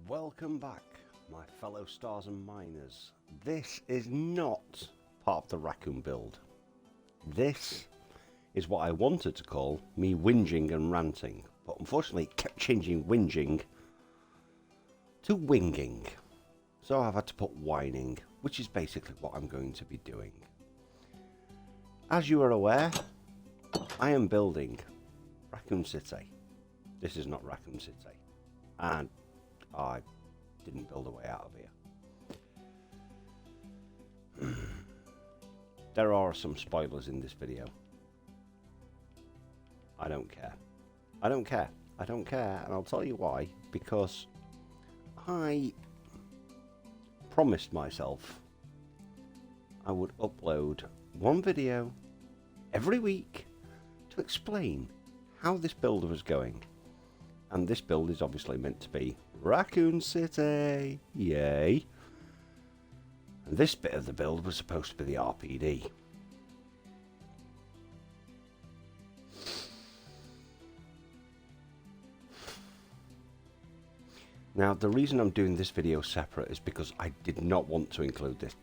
Welcome back, my fellow stars and miners. This is not part of the Raccoon build. This is what I wanted to call me whinging and ranting, but unfortunately it kept changing whinging to winging. So I've had to put whining, which is basically what I'm going to be doing. As you are aware, I am building Raccoon City. This is not Raccoon City. And I didn't build a way out of here. There are some spoilers in this video. I don't care. I don't care. I don't care, and I'll tell you why. Because I promised myself I would upload one video every week to explain how this build was going. And this build is obviously meant to be Raccoon City, yay. And this bit of the build was supposed to be the RPD. Now, the reason I'm doing this video separate is because I did not want to include this.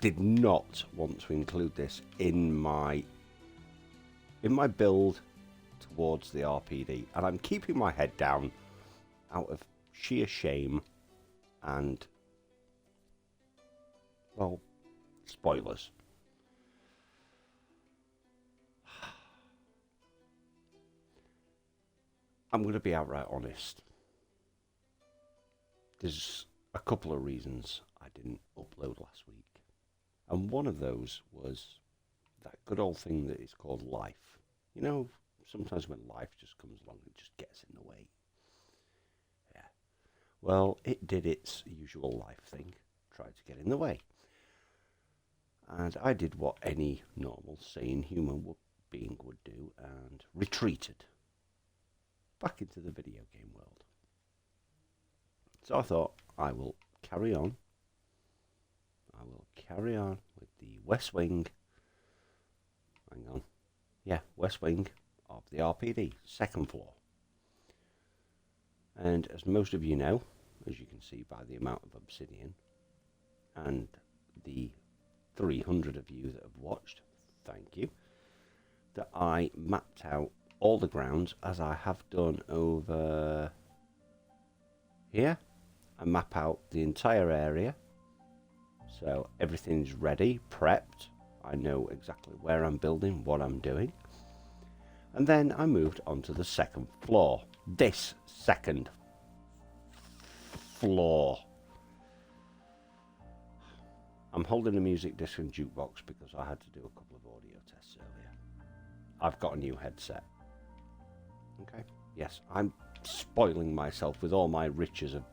In my build towards the RPD. And I'm keeping my head down out of sheer shame and, well, spoilers. I'm going to be outright honest. There's a couple of reasons I didn't upload last week. And one of those was that good old thing that is called life. You know, sometimes when life just comes along, it just gets in the way. Yeah. Well, it did its usual life thing, tried to get in the way. And I did what any normal, sane human being would do and retreated back into the video game world. So I thought I will carry on. I will carry on with the West Wing. Hang on. Yeah, West Wing of the RPD, second floor. And as most of you know, as you can see by the amount of obsidian and the 300 of you that have watched, thank you, that I mapped out all the grounds as I have done over here. I map out the entire area, so everything's ready, prepped. I know exactly where I'm building, what I'm doing. And then I moved onto the second floor. This second floor. I'm holding a music disc and jukebox because I had to do a couple of audio tests earlier. I've got a new headset. Okay. Yes, I'm spoiling myself with all my riches of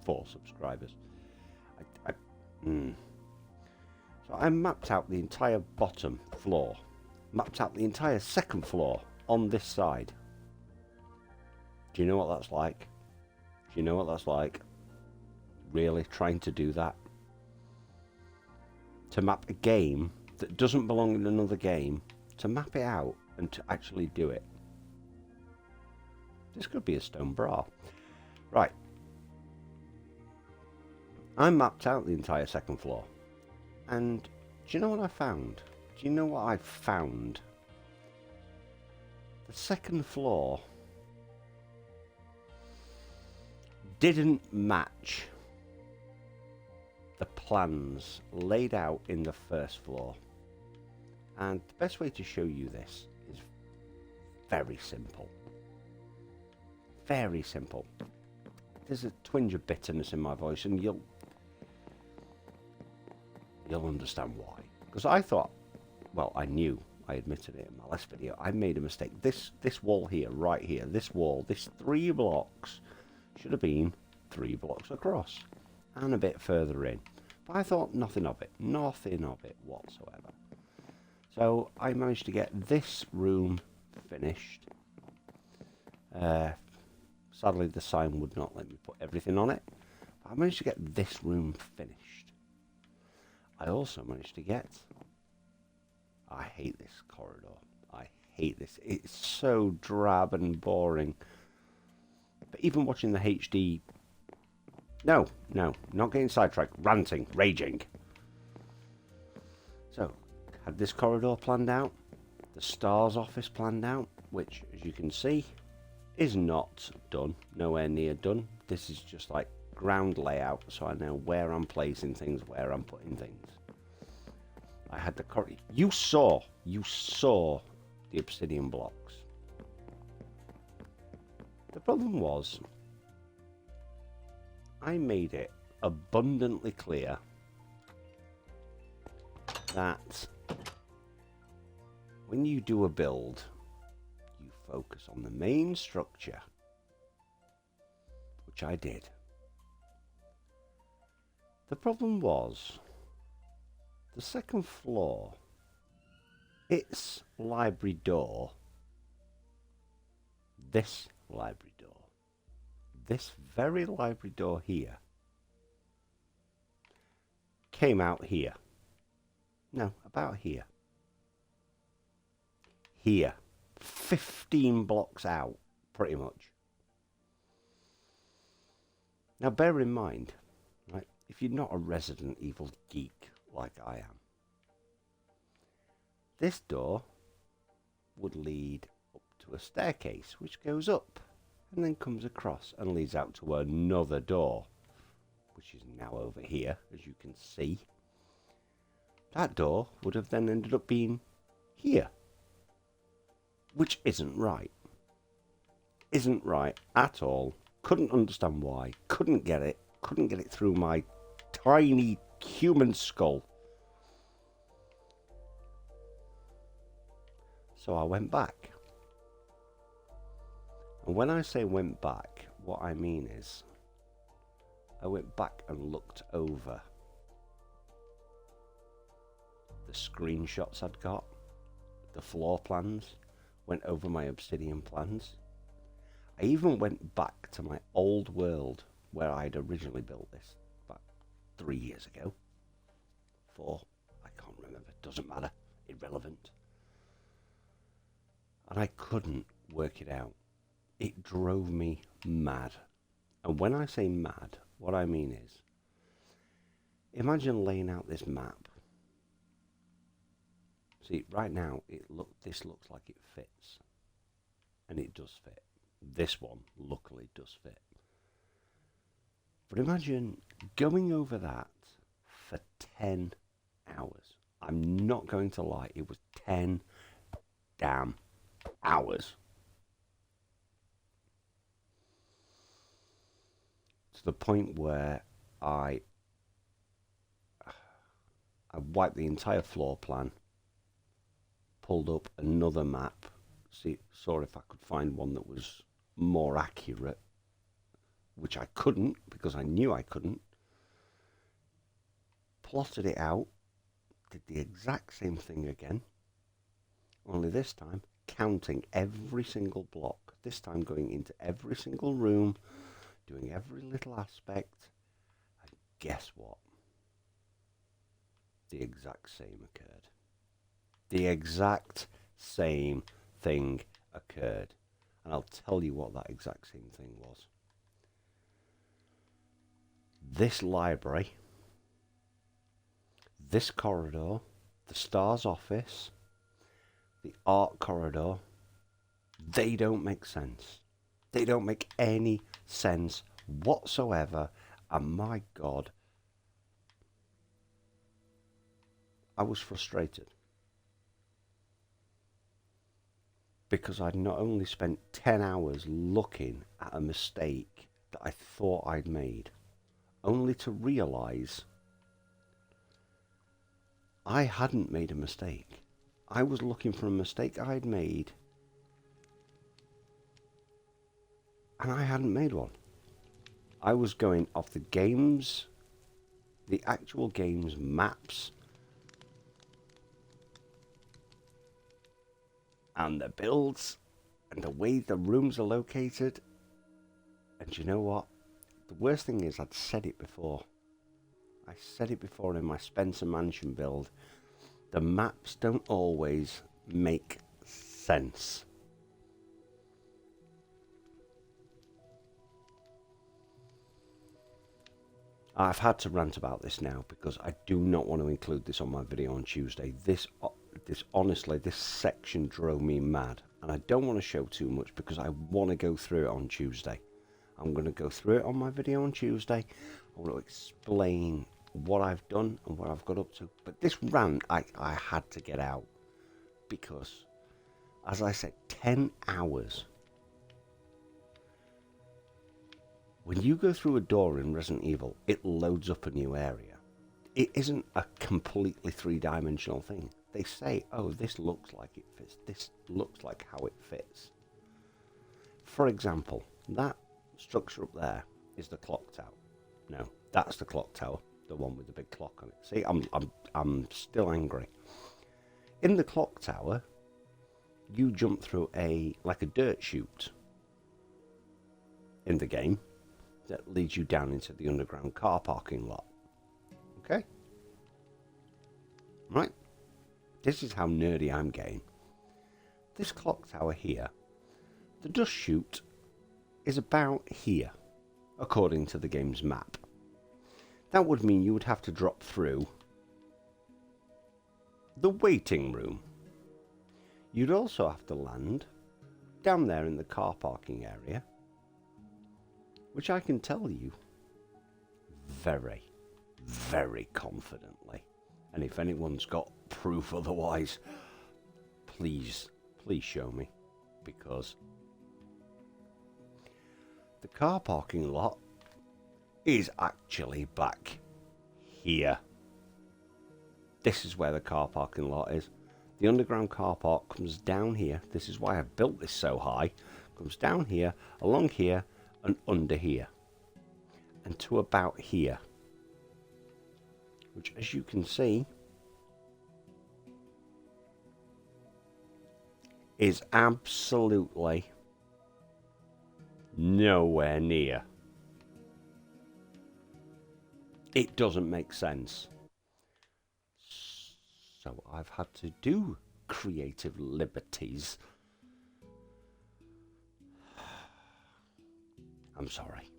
4 subscribers. So I mapped out the entire bottom floor, mapped out the entire second floor on this side. Do you know what that's like? Do you know what that's like? Really trying to do that? To map a game that doesn't belong in another game, to map it out and to actually do it. This could be a stone bra. Right. I mapped out the entire second floor. And do you know what I found? Do you know what I found? The second floor didn't match the plans laid out in the first floor. And the best way to show you this is very simple. Very simple. There's a twinge of bitterness in my voice, and you'll understand why. Because I thought, well, I knew, I admitted it in my last video, I made a mistake. This wall here, right here, this wall, this 3 blocks should have been 3 blocks across and a bit further in. But I thought nothing of it whatsoever. So I managed to get this room finished. Sadly, the sign would not let me put everything on it. But I managed to get this room finished. I also managed to get... I hate this corridor. I hate this. It's so drab and boring. But even watching the HD... No, not getting sidetracked. Ranting, raging. So, had this corridor planned out. The STARS office planned out, which, as you can see, is not done. Nowhere near done. This is just like ground layout, so I know where I'm placing things, where I'm putting things. I had the corridor. You saw the obsidian blocks. The problem was, I made it abundantly clear that when you do a build, you focus on the main structure, which I did. The problem was, the second floor, its library door, this library door, this very library door here, came out here. No, about here. Here. 15 blocks out, pretty much. Now bear in mind, right, if you're not a Resident Evil geek like I am, this door would lead up to a staircase which goes up and then comes across and leads out to another door, which is now over here, as you can see. That door would have then ended up being here, which isn't right. Isn't right at all. Couldn't understand why. Couldn't get it. Couldn't get it through my tiny human skull. So I went back. And when I say went back, what I mean is I went back and looked over the screenshots I'd got, the floor plans, went over my obsidian plans. I even went back to my old world where I'd originally built this about 3 years ago. 4, I can't remember, doesn't matter, irrelevant. And I couldn't work it out. It drove me mad. And when I say mad, what I mean is, imagine laying out this map. See, right now, this looks like it fits. And it does fit. This one, luckily, does fit. But imagine going over that for 10 hours. I'm not going to lie, it was 10 damn hours. To the point where I wiped the entire floor plan, pulled up another map, saw if I could find one that was more accurate, which I couldn't because I knew I couldn't. Plotted it out, did the exact same thing again, only this time counting every single block, this time going into every single room, doing every little aspect, and guess what? The exact same occurred. The exact same thing occurred. And I'll tell you what that exact same thing was. This library, this corridor, the STARS office, the art corridor, they don't make sense. They don't make any sense whatsoever. And my God, I was frustrated. Because I'd not only spent 10 hours looking at a mistake that I thought I'd made, only to realise I hadn't made a mistake. I was looking for a mistake I'd made, and I hadn't made one. I was going off the game's, the actual game's maps, and the builds, and the way the rooms are located. And you know what? The worst thing is, I'd said it before. I said it before in my Spencer Mansion build. The maps don't always make sense. I've had to rant about this now because I do not want to include this on my video on Tuesday. This honestly, this section drove me mad. And I don't want to show too much because I want to go through it on Tuesday. I'm going to go through it on my video on Tuesday. I want to explain what I've done and what I've got up to. But this rant, I had to get out. Because, as I said, 10 hours. When you go through a door in Resident Evil, it loads up a new area. It isn't a completely three-dimensional thing. They say, oh, this looks like it fits. This looks like how it fits. For example, that structure up there is the clock tower. No, that's the clock tower, the one with the big clock on it. See, I'm still angry. In the clock tower, you jump through like a dirt chute in the game that leads you down into the underground car parking lot. Okay? Right? This is how nerdy I'm getting. This clock tower here, the dust chute is about here, according to the game's map. That would mean you would have to drop through the waiting room. You'd also have to land down there in the car parking area, which I can tell you very, very confidently. And if anyone's got proof otherwise, please show me, because the car parking lot is actually back here. This is where the car parking lot is. The underground car park comes down here. This is why I built this so high. Comes down here, along here, and under here. And to about here. Which, as you can see, is absolutely nowhere near. It doesn't make sense. So I've had to do creative liberties. I'm sorry.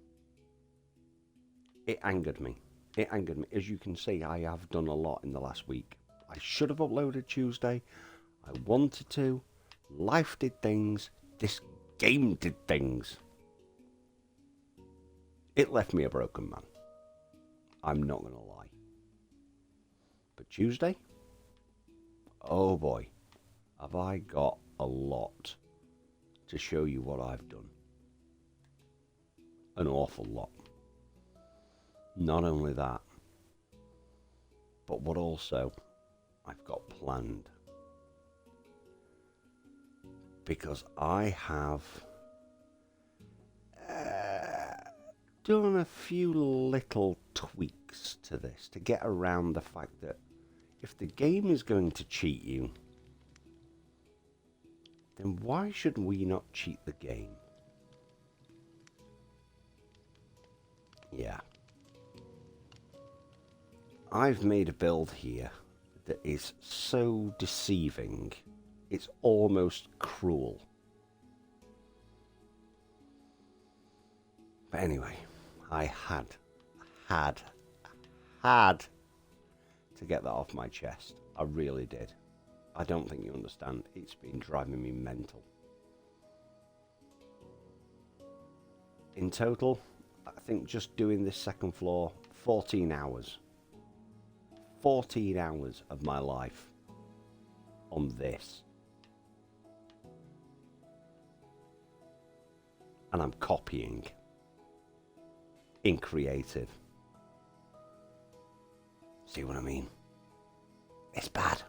It angered me. It angered me. As you can see, I have done a lot in the last week. I should have uploaded Tuesday. I wanted to. Life did things. This game did things. It left me a broken man. I'm not going to lie. But Tuesday? Oh boy, have I got a lot to show you what I've done. An awful lot. Not only that, but what also I've got planned. Because I have done a few little tweaks to this to get around the fact that if the game is going to cheat you, then why should we not cheat the game? Yeah. I've made a build here that is so deceiving, it's almost cruel. But anyway, I had to get that off my chest. I really did. I don't think you understand. It's been driving me mental. In total, I think just doing this second floor, 14 hours. 14 hours of my life on this. And I'm copying in creative. See what I mean? It's bad.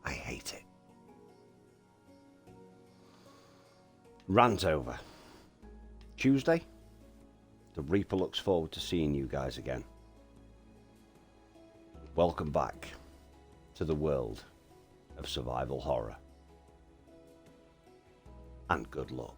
I hate it. Rant over. Tuesday, the Reaper looks forward to seeing you guys again. Welcome back to the world of survival horror. And good luck.